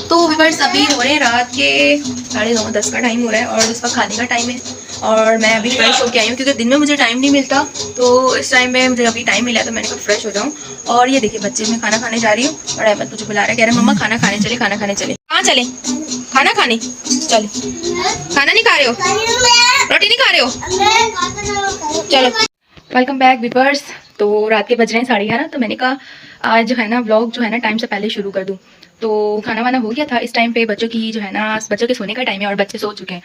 तो व्यूअर्स अभी हो रहे हैं रात के 9:30 का टाइम हो रहा है और इस वक्त खाने का टाइम है और मैं अभी फ्रेश होके आई हूँ क्योंकि दिन में मुझे टाइम नहीं मिलता। तो इस टाइम में मुझे अभी टाइम मिला तो मैंने कहा फ्रेश हो जाऊँ। और ये देखिए बच्चे मैं खाना खाने जा रही हूँ और अहमद मुझे बुला रहा है, कह रहे हैं मम्मा खाना खाने चले, खाना खाने चले। कहाँ चले? खाना खाने चले। खाना नहीं खा रहे हो? रोटी नहीं खा रहे हो? चलो वेलकम बैक व्यूअर्स। तो रात के बज रहे हैं 11:30। तो मैंने कहा आज जो है ना व्लॉग जो है ना टाइम से पहले शुरू कर दूं। तो खाना वाना हो गया था। इस टाइम पे बच्चों की जो है ना बच्चों के सोने का टाइम है और बच्चे सो चुके हैं।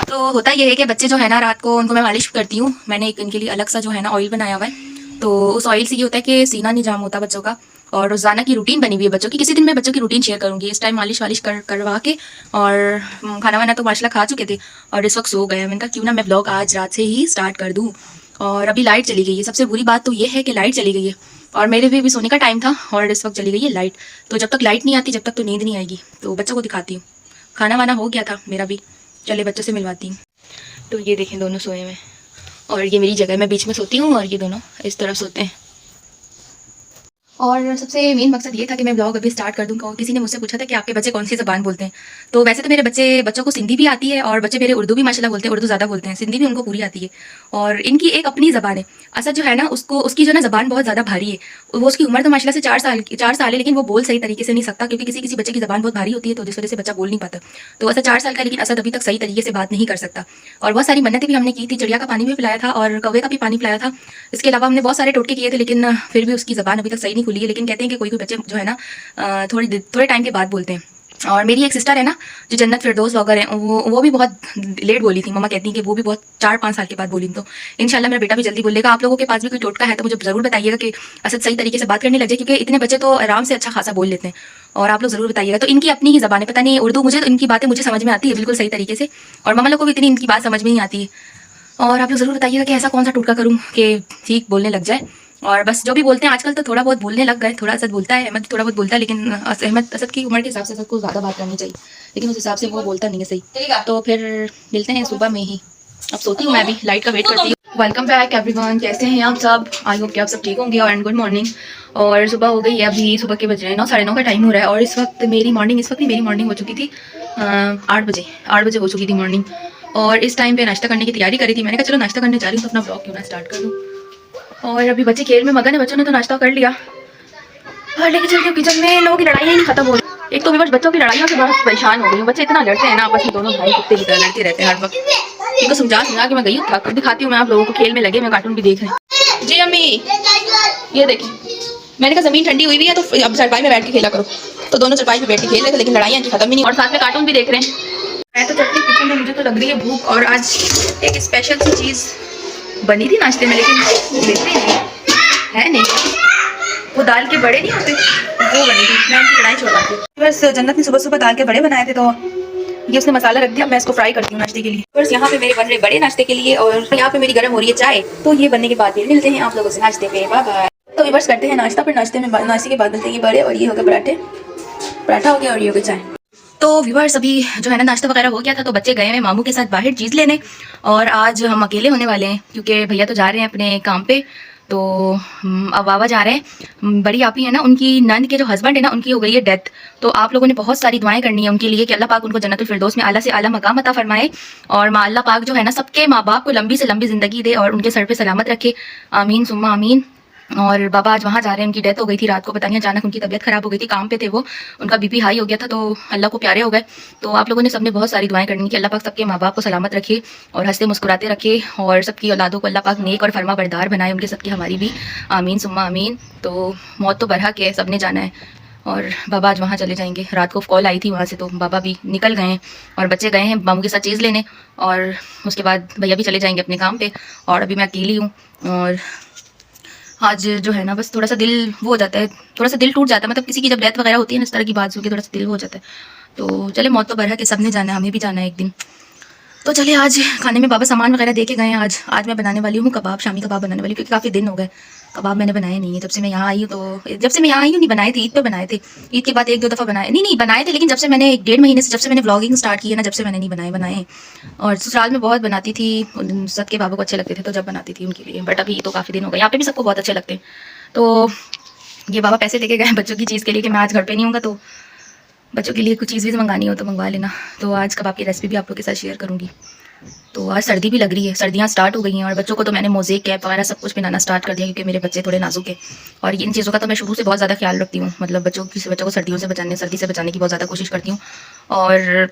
तो होता ये है कि बच्चे जो है ना रात को उनको मैं मालिश करती हूँ। मैंने एक इनके लिए अलग सा जो है ना ऑयल बनाया हुआ है। तो उस ऑयल से ये होता है कि सीना नहीं जाम होता बच्चों का। और रोजाना की रूटीन बनी हुई है बच्चों की। किसी दिन मैं बच्चों की रूटीन शेयर करूंगी। इस टाइम मालिश वालिश करवा के और खाना वाना तो माशाल्लाह खा चुके थे और इस वक्त सो गए। मैंने कहा क्यों ना मैं ब्लॉग आज रात से ही स्टार्ट कर दूँ। और अभी लाइट चली गई है। सबसे बुरी बात तो ये है कि लाइट चली गई है और मेरे भी अभी सोने का टाइम था और इस वक्त चली गई है लाइट। तो जब तक लाइट नहीं आती जब तक तो नींद नहीं आएगी। तो बच्चों को दिखाती हूँ। खाना वाना हो गया था मेरा भी, चले बच्चों से मिलवाती हूँ। तो ये देखें दोनों सोए हुए और ये मेरी जगह, मैं बीच में सोती हूँ और ये दोनों इस तरफ सोते हैं। और सबसे मेन मकसद ये था कि मैं ब्लॉग अभी स्टार्ट कर दूँ। किसी ने मुझसे पूछा था कि आपके बच्चे कौन सी ज़बान बोलते हैं। तो वैसे तो मेरे बच्चों को सिंधी भी आती है और बच्चे मेरे उर्दू भी माशाल्लाह बोलते हैं, उर्दू ज़्यादा बोलते हैं, सिंधी भी उनको पूरी आती है। और इनकी एक अपनी ज़बान है। असद जो है ना उसकी जो ना ज़बान बहुत ज़्यादा भारी है। वो उसकी उम्र तो माशाल्लाह से 4 साल है लेकिन वो बोल सही तरीके से नहीं सकता क्योंकि किसी किसी बच्चे की ज़बान बहुत भारी होती है तो जिस वजह से बच्चा बोल नहीं पाता। तो असद 4 साल का लेकिन असद अभी तक सही तरीके से बात नहीं कर सकता। और बहुत सारी मन्नतें भी हमने की थी, चिड़िया का पानी भी पिलाया था और कौवे का भी पानी पिलाया था। इसके अलावा हमने बहुत सारे टोटके किए थे लेकिन फिर भी उसकी ज़बान अभी तक सही नहीं खुली है। लेकिन कहते हैं कि कोई बच्चे जो है ना थोड़े टाइम के बाद बोलते हैं। और मेरी एक सिस्टर है ना जो जन्नत फिरदौस व्लॉगर है, वो भी बहुत लेट बोली थी। मम्मा कहती हैं कि वो भी बहुत 4-5 साल के बाद बोली। तो इंशाल्लाह मेरा बेटा भी जल्दी बोलेगा। आप लोगों के पास भी कोई टोटका है तो मुझे ज़रूर बताइएगा कि असद सही तरीके से बात करने लग जाए क्योंकि इतने बच्चे तो आराम से अच्छा खासा बोल लेते हैं। और आप लोग ज़रूर बताइएगा। तो इनकी अपनी ही ज़बान है, पता नहीं उर्दू, मुझे तो इनकी बातें मुझे समझ में आती है बिल्कुल सही तरीके से और मम्मा लोग को भी इतनी इनकी बात समझ में नहीं आती है। और आप लोग ज़रूर बताइएगा कि ऐसा कौन सा टोटका करूँ कि ठीक बोलने लग जाए। और बस जो भी बोलते हैं आजकल तो थोड़ा बहुत बोलने लग गए। थोड़ा असद बोलता है, अहमद थोड़ा बहुत बोलता है लेकिन असद की उम्र के हिसाब से असद को ज़्यादा बात करनी चाहिए लेकिन उस हिसाब से वो बोलता नहीं है सही। तो फिर मिलते हैं सुबह में ही। अब सोती हूँ मैं भी, लाइट का वेट करती हूँ। वेलकम बैक एवरीवन, कैसे हैं आप सब? आई होप कि आप सब ठीक होंगे और गुड मॉर्निंग। और सुबह हो गई है, अभी सुबह के बज रहे हैं 9, 9:30 का टाइम हो रहा है और इस वक्त मेरी मॉर्निंग हो चुकी थी 8 बजे हो चुकी थी मॉर्निंग। और इस टाइम पे नाश्ता करने की तैयारी करी थी। मैंने कहा चलो नाश्ता करने जा रही हूँ तो अपना ब्लॉग क्यों ना स्टार्ट कर दूँ। और अभी बच्चे खेल में मगन है, बच्चों ने तो नाश्ता कर लिया और लेके चलते हो किचन में। लोगों की लड़ाइयाँ नहीं खत्म हो रही। एक तो बस बच्चों की लड़ाइयों से बहुत परेशान हो गई हूँ। बच्चे इतना लड़ते हैं ना आपस में, दोनों भाई कुत्ते की तरह लड़ते रहते हैं हर वक्त। इनको समझा के मैं गई हूँ, थक दिखाती हूँ मैं आप लोगों को। खेल में लगे, मैं कार्टून भी देख रहे हैं। जी अम्मी ये देखिए, मैंने कहा जमीन ठंडी हुई हुई है तो अब चरपाई में बैठ के खेला करो। तो दोनों चरपाई पे बैठ के खेल रहे थे लेकिन लड़ाइयाँ इनकी खत्म ही नहीं और साथ में कार्टून भी देख रहे हैं। मैं तो चलती किचन में, मुझे तो लग रही है भूख और आज एक स्पेशल सी चीज़ बनी थी नाश्ते में लेकिन मिलती नहीं है। नहीं, वो दाल के बड़े नहीं होते वो बनी थी। मैं उनकी लड़ाई छोड़वाती हूँ। बस जन्नत ने सुबह सुबह दाल के बड़े बनाए थे तो ये उसने मसाला रख दिया। मैं इसको फ्राई करती हूँ नाश्ते के लिए। बस यहाँ पे मेरे बन रहे बड़े नाश्ते के लिए और यहाँ पे मेरी गर्म हो रही है चाय। तो ये बनने के बाद फिर मिलते हैं आप लोगों से नाश्ते पे। Bye bye. तो बस करते हैं नाश्ता, फिर नाश्ते के बाद मिलते हैं ये बड़े और ये हो गए पराठा हो गया और ये हो गया चाय। तो व्यूअर्स अभी जो है ना नाश्ता वगैरह हो गया था तो बच्चे गए हैं मामू के साथ बाहर चीज़ लेने और आज हम अकेले होने वाले हैं क्योंकि भैया तो जा रहे हैं अपने काम पे। तो अब बाबा जा रहे हैं। बड़ी आपी है ना, उनकी नंद के जो हस्बैंड है ना उनकी हो गई है डेथ। तो आप लोगों ने बहुत सारी दुआएं करनी है उनके लिए कि अल्लाह पाक उनको जन्नतुल फिरदौस में आला से आला मकाम अता फरमाए और अल्लाह पाक जो है ना सबके माँ बाप को लंबी से लंबी ज़िंदगी दे और उनके सर पे सलामत रखे। आमीन सुम्मा आमीन। और बाबा आज वहाँ जा रहे हैं। उनकी डेथ हो गई थी रात को, पता नहीं अचानक उनकी तबीयत खराब हो गई थी, काम पे थे वो, उनका बीपी हाई हो गया था तो अल्लाह को प्यारे हो गए। तो आप लोगों ने सबने बहुत सारी दुआएं करनी कि अल्लाह पाक सबके माँ बाप को सलामत रखे और हंसते मुस्कुराते रखे और सबकी औलादों को अल्लाह पाक नेक और फरमा बरदार बनाए, उनके सबकी हमारी भी। आमीन सुम्मा आमीन। तो मौत तो बरहक है, सबने जाना है और बाबा आज वहाँ चले जाएंगे। रात को कॉल आई थी वहाँ से तो बाबा भी निकल गए हैं और बच्चे गए हैं मामू के साथ चीज़ लेने और उसके बाद भैया भी चले जाएंगे अपने काम पे और अभी मैं अकेली हूँ। और आज जो है ना बस थोड़ा सा दिल वो हो जाता है, थोड़ा सा दिल टूट जाता है। मतलब किसी की जब डेथ वगैरह होती है ना इस तरह की बात सुन के थोड़ा सा दिल हो जाता है। तो चले मौत तो बरहक है, सबने जाना है, हमें भी जाना है एक दिन। तो चलिए आज खाने में बाबा सामान वगैरह दे के गए हैं। आज मैं बनाने वाली हूँ कबाब, शामी कबाब बनाने वाली हूँ क्योंकि काफ़ी दिन हो गए कबाब मैंने बनाए नहीं है जब से मैं यहाँ आई हूँ। तो जब से मैं यहाँ आई हूँ नहीं बनाए थे, ईद पे बनाए थे, ईद के बाद 1-2 दफ़ा बनाए नहीं बनाए थे लेकिन जब से मैंने 1-1.5 महीने से जब से मैंने व्लॉगिंग स्टार्ट की है ना जब से मैंने नहीं बनाए। और ससुराल में बहुत बनाती थी, सबके बाबा को अच्छे लगते थे तो जब बनाती थी उनके लिए। बट अभी तो काफ़ी दिन हो गए, यहाँ पे भी सबको बहुत अच्छे लगते हैं। तो ये बाबा पैसे लेके गए बच्चों की चीज़ के लिए कि मैं आज घर पे नहीं हूँगा तो बच्चों के लिए कुछ चीज़ भी मंगानी हो तो मंगवा लेना। तो आज कबाब की रेसिपी भी आप लोग के साथ शेयर करूँगी। तो आज सर्दी भी लग रही है, सर्दियाँ स्टार्ट हो गई हैं और बच्चों को तो मैंने मोज़ेक कैप वगैरह सब कुछ पहनाना स्टार्ट कर दिया क्योंकि मेरे बच्चे थोड़े नाजुक है और इन चीज़ों का तो मैं शुरू से बहुत ज़्यादा ख्याल रखती हूँ। मतलब बच्चों को सर्दी से बचाने की बहुत ज़्यादा कोशिश करती हूँ और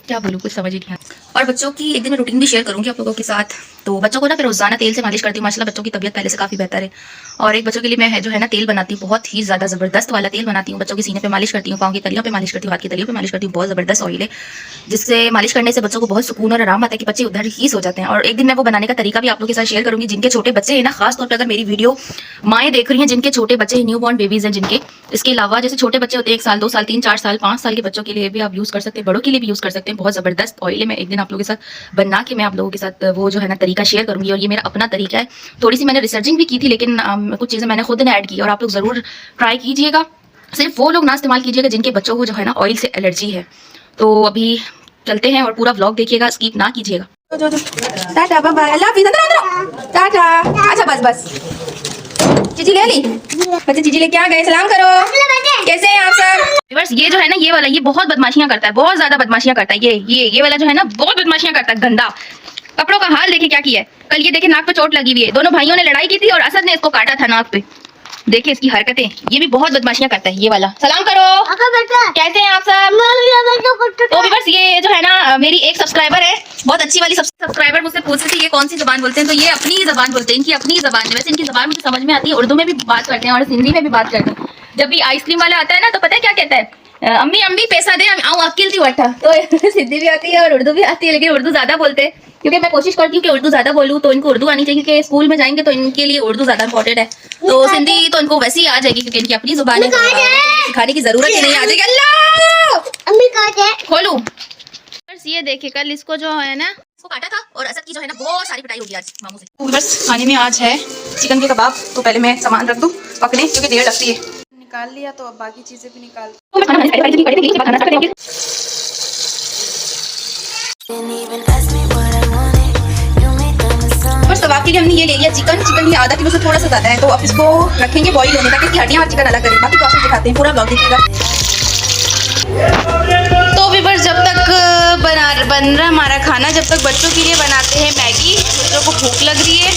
क्या बोलूँ, कुछ समझ ही नहीं आता। और बच्चों की एक दिन मैं रूटीन भी शेयर करूँगी आप लोगों के साथ। तो बच्चों को ना फिर रोज़ाना तेल से मालिश करती हूँ। माशाल्लाह बच्चों की तबीयत पहले से काफ़ी बेहतर है। और एक बच्चों के लिए मैं जो है ना तेल बनाती हूँ, बहुत ही ज़्यादा ज़बरदस्त वाला तेल बनाती हूँ। बच्चों के सीने पे मालिश करती हूँ, पाँव की तलियों पे मालिश करती हूँ, हाथ की तलियों पे मालिश करती हूँ। बहुत ज़बरदस्त ऑयल है जिससे मालिश करने से बच्चों को बहुत सुकून और आराम आता है कि बच्चे उधर ही सो जाते हैं। और एक दिन मैं वो बनाने का तरीका भी आप लोगों के साथ शेयर करूँगी। जिनके छोटे बच्चे हैं ना, खास तौर पर अगर मेरी वीडियो माएँ देख रही हैं जिनके छोटे बच्चे न्यू बॉर्न बेबीज़ हैं जिनके, इसके अलावा जैसे छोटे बच्चे होते हैं 1 साल 2 साल 3 4 साल 5 साल के बच्चों के लिए भी आप यूज़ कर सकते हैं, बड़ों के लिए भी यूज़ कर सकते हैं। बहुत ज़बरदस्त ऑयल है। मैं एक दिन आप लोगों के साथ बना के मैं आप लोगों के साथ वो जो है ना तरीका शेयर करूँगी और ये मेरा अपना तरीका है। थोड़ी सी मैंने रिसर्चिंग भी की थी लेकिन कुछ चीज़ें मैंने खुद ने ऐड की और आप लोग ज़रूर ट्राई कीजिएगा। सिर्फ वो लोग ना इस्तेमाल कीजिएगा जिनके बच्चों को जो है ना ऑयल से एलर्जी है। तो अभी चलते हैं और पूरा व्लॉग देखिएगा, स्किप ना कीजिएगा। टाटा बाय बाय, अल्लाह हाफिज़, टाटा। अच्छा बस बस, चीजी ले ली बच्चे, चीजी लेके आ गए, सलाम करो, कैसे हैं आप सब। व्यूअर्स ये जो है ना ये वाला ये बहुत बदमाशियां करता है, बहुत ज्यादा बदमाशियां करता है। ये वाला जो है ना बहुत बदमाशियां करता है, गंदा। कपड़ों का हाल देखिए क्या किया है। कल ये देखिए नाक पे चोट लगी हुई है, दोनों भाइयों ने लड़ाई की थी और असद ने इसको काटा था नाक पे। देखिए इसकी हरकतें, ये भी बहुत बदमाशियां करता है ये वाला। सलाम करो, कैसे हैं आप सब। तो व्यूअर्स ये जो है ना मेरी एक सब्सक्राइबर है, बहुत अच्छी वाली सब्सक्राइबर, मुझसे पूछ रही थी ये कौन सी जबान बोलते हैं, तो ये अपनी ही जबान बोलते हैं, इनकी अपनी ही जबान है। वैसे इनकी जबान मुझे समझ में आती है, उर्दू में भी बात करते हैं और हिंदी में भी बात करते हैं। जब भी आइसक्रीम वाला आता है ना तो पता है क्या कहता है, अम्मी अम्मी पैसा दे, आऊँ अक्ल थी वट्ठा। तो हिंदी भी आती है और उर्दू भी आती है, लेकिन उर्दू ज्यादा बोलते हैं क्योंकि मैं कोशिश करती हूँ कि उर्दू ज्यादा बोलूँ। तो इनको उर्दू आनी चाहिए क्योंकि स्कूल में जाएंगे तो इनके लिए उर्दू ज्यादा इंपॉर्टेंट है। तो हिंदी तो इनको वैसे ही आ जाएगी क्योंकि इनकी अपनी जुबान है, सिखाने की जरूरत ही नहीं, आ जाएगी। अल्लाह खोलू। ये देखिए कल इसको जो है ना इसको काटा था और असद की जो है ना बहुत सारी पिटाई होगी आज मामू से। बस खाने में आज है चिकन के कबाब। तो पहले मैं सामान रख दूं पकने क्योंकि देर लगती है। निकाल लिया तो अब बाकी चीजें भी निकाल। बस कबाब के लिए हमने ये ले लिया चिकन ये आधा किलो से थोड़ा सा ज्यादा है। तो अब इसको रखेंगे बॉईल होने ताकि इसकी हड्डियां और चिकन अलग करें। बाकी प्रोसेस दिखाते हैं, पूरा ब्लॉग देखिएगा। तो व्यूअर्स जब तक बन रहा हमारा खाना, जब तक बच्चों के लिए बनाते हैं मैगी, बच्चों को भूख लग रही है।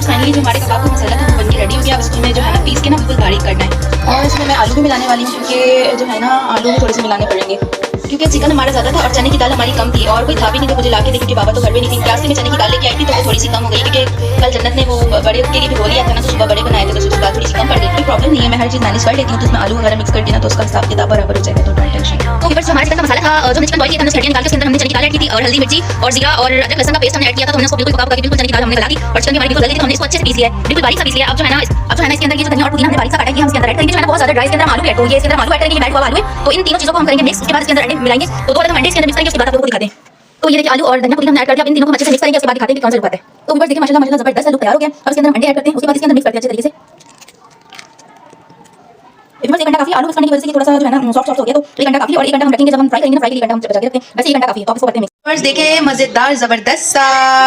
फाइनली जो हमारे कबाब का मसाला था वो बन के रेडी हो गया। अब इसको मैं जो है ना पीस के ना बिल्कुल बारीक करना है और इसमें मैं आलू भी मिलाने वाली हूँ क्योंकि जो है ना आलू भी थोड़े से मिलाने पड़ेंगे क्योंकि चिकन हमारा ज़्यादा था और चने की दाल हमारी कम थी और कोई था भी नहीं। तो मुझे लाके देखी कि बाबा तो घर में नहीं थी। प्याज से मैं चने की दाल लेके आई थी तो वो थोड़ी सी कम हो गई क्योंकि कल जन्नत ने वो बड़े के लिए भिगो लिया था ना, तो सुबह बड़े बनाए थे तो उसके बाद थोड़ी सी कम कर देती। कोई प्रॉब्लम नहीं है, मैं हर चीज़ मैनेज कर लेती हूँ। तो उसमें आलू वगैरह मिक्स कर दिया तो उसका हिसाब किताब बराबर हो जाएगा, तो डोंट टेंशन। तो व्यूअर्स हमारे चिकन का मसाला था जो हमने चिकन बॉईल किया था, हमने निकाल के उसके अंदर हमने चने की दाल ऐड की थी और हल्दी मिर्ची और जीरा और अदरक लहसुन का पेस्ट हमने ऐड किया था। तो हमने उसको बिल्कुल पका के बिल्कुल चने की दाल हमने गला दी और चिकन भी हमारी बिल्कुल गल गई थी। हमने इसको अच्छे से पीस लिया है, बिल्कुल बारीक सा पीस लिया। अब जो है ना इसके अंदर ये जो धनिया और पुदीना हमने बारीक सा काटा है हम इसके अंदर ऐड करेंगे। जो है ना बहुत ज्यादा ड्राई, इसके अंदर आलू ऐड करेंगे, इसके अंदर आलू ऐड करेंगे, ये आलू है। तो इन तीनों चीजों को हम करेंगे मिक्स। उसके बाद इसके अंदर अंडे मिलाएंगे। तो 2 अंडे इसके अंदर मिक्स करेंगे, उसके बाद आप लोगों को दिखाते हैं। तो ये देखिए आलू और धनिया पुदीना हमने ऐड कर दिया। अब इन तीनों को अच्छे से मिक्स करेंगे, उसके बाद दिखाते हैं कि कौन सा लुक आता है। तो व्यूअर्स देखिए माशाल्लाह जबरदस्त लुक तैयार हो गया। अब इसके अंदर अंडे ऐड करते हैं, उसके बाद इसके अंदर मिक्स करते हैं अच्छे तरीके से। व्यूअर्स 1 घंटा काफी, आलू मिक्स करने की वजह से थोड़ा सा जो है ना सॉफ्ट हो गया। तो 1 घंटा काफी और 1 घंटा हम रखेंगे जब हम फ्राई करेंगे, फ्राई के लिए 1 घंटा हम बचा के रखते हैं। वैसे 1 घंटा काफी है। तो आप इसको करते हैं मिक्स। देखिए मजेदार जबरदस्त सा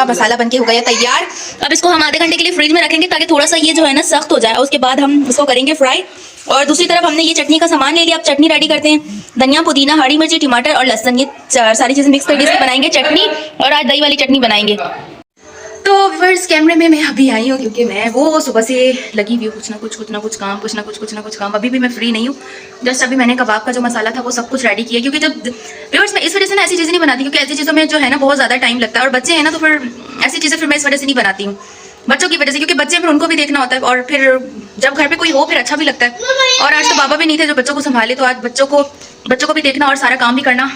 मसाला बनके हो गया तैयार। अब इसको हम आधे घंटे के लिए फ्रिज में रखेंगे ताकि थोड़ा सा ये जो है ना सख्त हो जाए। उसके बाद हम इसको करेंगे फ्राई। और दूसरी तरफ हमने ये चटनी का सामान ले लिया। अब चटनी रेडी करते हैं। धनिया पुदीना हरी मिर्ची टमाटर और लहसुन, ये सारी चीजें मिक्स करके इसकी बनाएंगे चटनी और आज दही वाली चटनी बनाएंगे। तो व्यूअर्स कैमरे में मैं अभी आई हूँ क्योंकि मैं वो सुबह से लगी हुई हूँ कुछ ना कुछ काम। अभी भी मैं फ्री नहीं हूँ। जस्ट अभी मैंने कबाब का जो मसाला था वो सब कुछ रेडी किया क्योंकि जब व्यूअर्स मैं इस वजह से ना ऐसी चीज़ें नहीं बनाती क्योंकि ऐसी चीज़ों में जो है ना बहुत ज़्यादा टाइम लगता है और बच्चे हैं ना तो फिर ऐसी चीज़ें फिर मैं इस वजह से नहीं बनाती हूँ, बच्चों की वजह से, क्योंकि बच्चे फिर उनको भी देखना होता है और फिर जब घर पे कोई हो फिर अच्छा भी लगता है। और आज तो बाबा भी नहीं थे जो बच्चों को संभाले, तो आज बच्चों को भी देखना और सारा काम भी करना,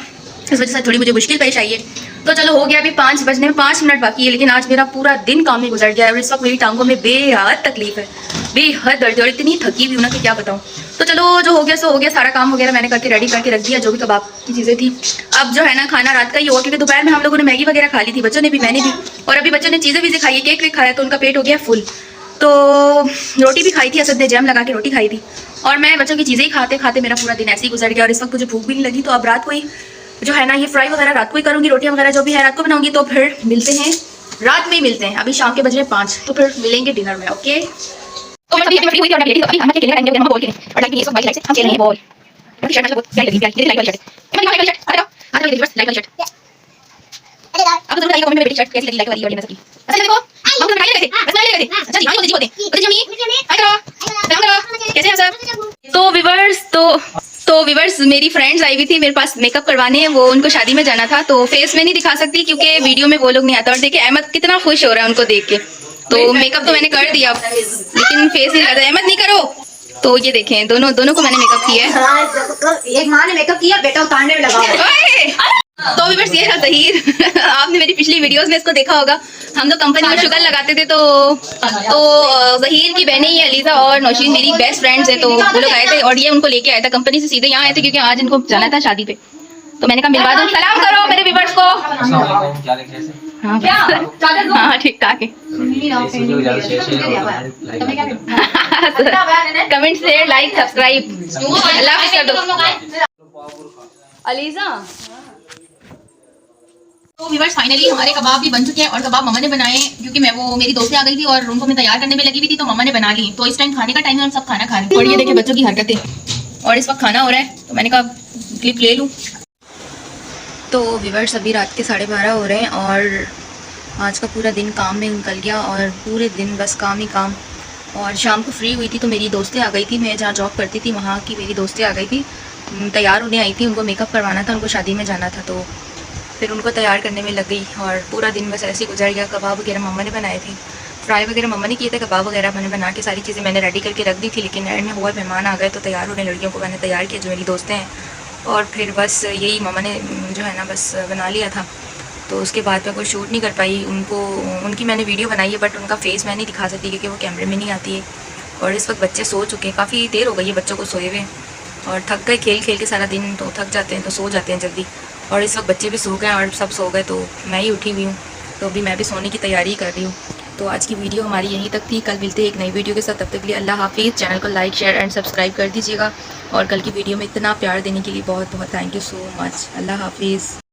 इस वजह से थोड़ी मुझे मुश्किल पेश आई है। तो चलो हो गया, अभी 5 बजने में 5 मिनट बाकी है, लेकिन आज मेरा पूरा दिन काम में गुजर गया है और इस वक्त मेरी टांगों में बेहद तकलीफ है, बेहद दर्द और इतनी थकी हुई हूँ ना कि क्या बताऊँ। तो चलो जो हो गया सो हो गया, सारा काम वगैरह मैंने करके रेडी करके रख दिया जो भी कबाब की चीज़ें थी। अब जो है ना खाना रात का ही होगा क्योंकि दोपहर में हम लोगों ने मैगी वगैरह खा ली थी, बच्चों ने भी मैंने भी, और अभी बच्चों ने चीज़ें भी खाई, केक वेक खाया तो उनका पेट हो गया फुल। तो रोटी भी खाई थी, असद ने जैम लगा के रोटी खाई थी और मैं बच्चों की चीज़ें ही खाते खाते मेरा पूरा दिन ऐसे ही गुजर गया और इस वक्त मुझे भूख भी नहीं लगी। तो अब रात को ही जो है ना ये फ्राई वगैरह रात को ही करूँगी, रोटियाँ वगैरह जो भी है रात को बनाऊंगी। तो फिर मिलते हैं रात में ही मिलते हैं, अभी शाम के बज रहे 5, तो फिर मिलेंगे डिनर में। ओके तो मैं फ्री हुई थी और मैं खेल रही थी, अभी हम खेलने आएंगे, हम बॉल खेलें और लाइक ये सब बाइक लाइक से हम खेल रहे हैं बॉल। शर्ट माशाल्लाह बहुत प्यारी लगी, प्यारी लाइट वाली शर्ट है। लाइट वाली शर्ट आ जाओ, आ जाओ व्यूअर्स, लाइट वाली शर्ट आप जरूर बताइए कमेंट में मेरी शर्ट कैसी लगी, लाइट वाली नजर की। अच्छा देखो हम लोग खाई लेते बस ले लेते। अच्छा जी हाँ बोलते बोलते जमी हाय करो सलाम करो, कैसे हैं सब। तो व्यूअर्स मेरी फ्रेंड्स आई हुई थी मेरे पास मेकअप करवाने, वो उनको शादी में जाना था, तो फेस में नहीं दिखा सकती क्योंकि वीडियो में वो लोग नहीं आता। और देखिए अहमद कितना खुश हो रहा है उनको देख के। तो मेकअप तो मैंने कर दिया लेकिन फेस नहीं लगा। अहमद नहीं करो। तो ये देखें दोनों को मैंने मेकअप किया है। एक माँ ने मेकअप किया, बेटा उतारने में लगा हुआ है। ओए! तो व्यूअर्स ये था ज़हीर आपने मेरी पिछली वीडियोस में इसको देखा होगा। हम लोग कंपनी में शुगर लगाते थे, तो ज़हीर की बहनें ये अलीज़ा और नौशीन मेरी बेस्ट फ्रेंड्स हैं, तो वो लोग आए थे और ये उनको लेके आया था कंपनी से सीधे यहाँ आए थे क्योंकि आज इनको जाना था शादी पे। तो मैंने कहा मिलवा दूँ। सलाम करो मेरे व्यूअर्स को। हाँ ठीक ठाक है। कमेंट शेयर लाइक सब्सक्राइब अल्लाह हाफ़िज़ कर दो अलीज़ा। तो व्यूअर्स फाइनली हमारे कबाब भी बन चुके हैं और कबाब मम्मा ने बनाए क्योंकि मेरी दोस्तें आ गई थी और उनको मैं तैयार करने में लगी हुई थी, तो मम्मा ने बना ली। तो इस टाइम खाने का टाइम है, हम सब खाना खा रहे हैं। और ये देखिए बच्चों की हरकतें। और इस वक्त खाना हो रहा है तो मैंने कहा क्लिप ले लूँ। तो व्यूअर्स अभी रात के 12:30 हो रहे हैं और आज का पूरा दिन काम में निकल गया और पूरे दिन बस काम ही काम। और शाम को फ्री हुई थी तो मेरी दोस्तें आ गई थी, मैं जहाँ जॉब करती थी वहाँ की मेरी दोस्तें आ गई थी, तैयार होने आई थी, उनको मेकअप करवाना था, उनको शादी में जाना था, तो फिर उनको तैयार करने में लग गई और पूरा दिन बस ऐसे ही गुजर गया। कबाब वगैरह मम्मा ने बनाए थे, फ्राई वगैरह मम्मा ने किए थे, कबाब वगैरह मैंने बना के सारी चीज़ें मैंने रेडी करके रख दी थी। लेकिन एंड में हुआ मेहमान आ गए तो तैयार होने लड़कियों को मैंने तैयार किया जो मेरी दोस्तें हैं, और फिर बस यही मम्मा ने जो है ना बस बना लिया था। तो उसके बाद मैं कोई शूट नहीं कर पाई। उनकी मैंने वीडियो बनाई है बट उनका फेस मैं नहीं दिखा सकती क्योंकि वो कैमरे में नहीं आती है। और इस वक्त बच्चे सो चुके हैं, काफ़ी देर हो गई है बच्चों को सोए हुए और थक गए खेल खेल के सारा दिन, तो थक जाते हैं तो सो जाते हैं जल्दी। और इस वक्त बच्चे भी सो गए और सब सो गए तो मैं ही उठी हुई हूँ, तो अभी मैं भी सोने की तैयारी कर रही हूँ। तो आज की वीडियो हमारी यहीं तक थी, कल मिलते हैं एक नई वीडियो के साथ। तब तक के लिए अल्लाह हाफिज़। चैनल को लाइक शेयर एंड सब्सक्राइब कर दीजिएगा और कल की वीडियो में इतना प्यार देने के लिए बहुत बहुत थैंक यू सो मच। अल्लाह हाफिज़।